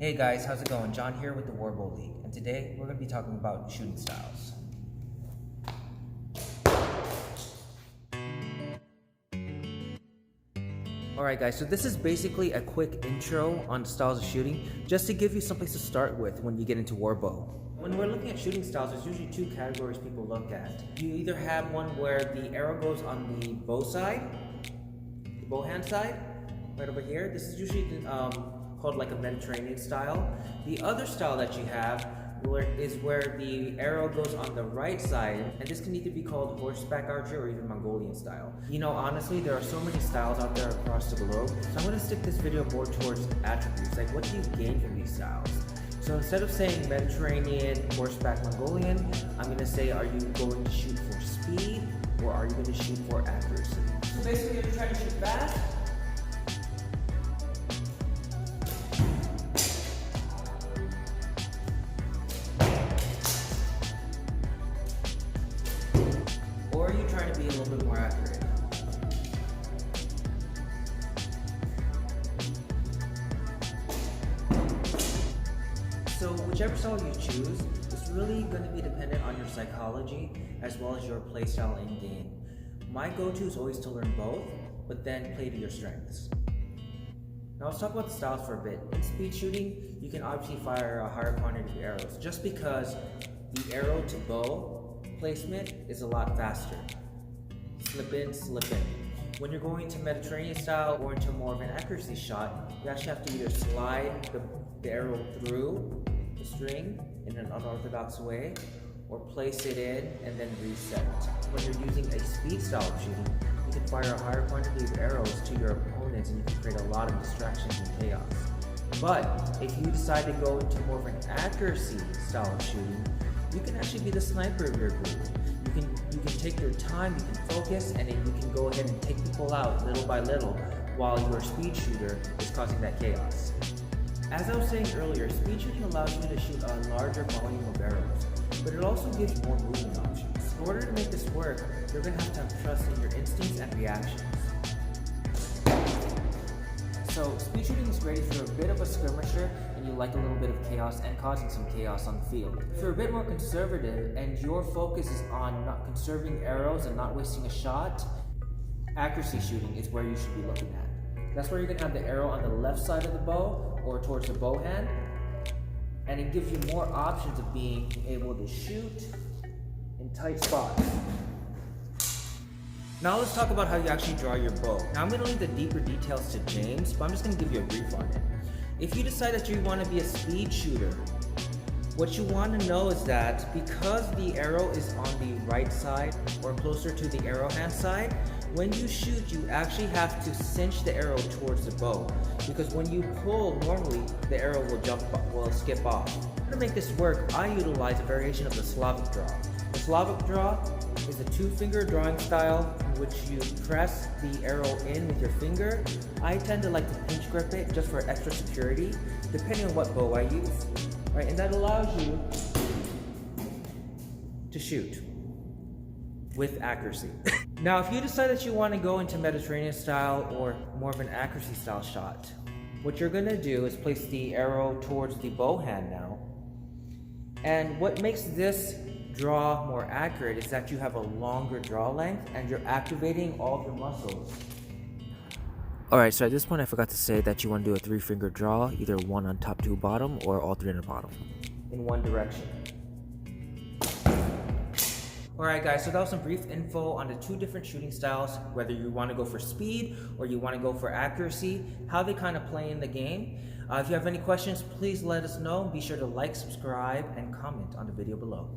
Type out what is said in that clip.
Hey guys, how's it going? John here with the Warbow League, and today we're going to be talking about shooting styles. Alright guys, so this is basically a quick intro on styles of shooting, just to give you someplace to start with when you get into Warbow. When we're looking at shooting styles, there's usually two categories people look at. You either have one where the arrow goes on the bow side, the bow hand side, right over here. This is usually called like a Mediterranean style. The other style that you have is where the arrow goes on the right side, and this can either be called horseback archery or even Mongolian style. You know, honestly, there are so many styles out there across the globe, so I'm going to stick this video more towards attributes, like what do you gain from these styles? So instead of saying Mediterranean, horseback, Mongolian, I'm going to say, are you going to shoot for speed, or are you going to shoot for accuracy? So basically, you're trying to shoot fast, or are you trying to be a little bit more accurate? So whichever style you choose, it's really going to be dependent on your psychology as well as your playstyle in game. My go-to is always to learn both, but then play to your strengths. Now let's talk about the styles for a bit. In speed shooting, you can obviously fire a higher quantity of arrows, just because the arrow to bow placement is a lot faster. Slip in, slip in. When you're going to Mediterranean style or into more of an accuracy shot, you actually have to either slide the arrow through the string in an unorthodox way, or place it in and then reset. When you're using a speed style of shooting, you can fire a higher quantity of arrows to your opponents and you can create a lot of distractions and chaos. But if you decide to go into more of an accuracy style of shooting, you can actually be the sniper of your group. You can take your time, you can focus, and then you can go ahead and take people out little by little while your speed shooter is causing that chaos. As I was saying earlier, speed shooting allows you to shoot a larger volume of arrows, but it also gives more movement options. In order to make this work, you're going to have trust in your instincts and reactions. So speed shooting is great if you're a bit of a skirmisher and you like a little bit of chaos and causing some chaos on the field. If you're a bit more conservative and your focus is on not conserving arrows and not wasting a shot, accuracy shooting is where you should be looking at. That's where you're going to have the arrow on the left side of the bow or towards the bow hand, and it gives you more options of being able to shoot in tight spots. Now let's talk about how you actually draw your bow. Now I'm going to leave the deeper details to James, but I'm just going to give you a brief on it. If you decide that you want to be a speed shooter, what you want to know is that because the arrow is on the right side or closer to the arrow hand side, when you shoot, you actually have to cinch the arrow towards the bow, because when you pull, normally the arrow will skip off. To make this work, I utilize a variation of the Slavic draw. The Slavic draw is a two-finger drawing style in which you press the arrow in with your finger. I tend to like to pinch grip it just for extra security, depending on what bow I use. Right, and that allows you to shoot with accuracy. Now, if you decide that you want to go into Mediterranean style or more of an accuracy style shot, what you're going to do is place the arrow towards the bow hand now. And what makes this draw more accurate is that you have a longer draw length and you're activating all of your muscles. Alright, so at this point I forgot to say that you want to do a three-finger draw, either one on top, two bottom, or all three on the bottom, in one direction. Alright guys, so that was some brief info on the two different shooting styles, whether you want to go for speed or you want to go for accuracy, how they kind of play in the game. If you have any questions, please let us know. Be sure to like, subscribe, and comment on the video below.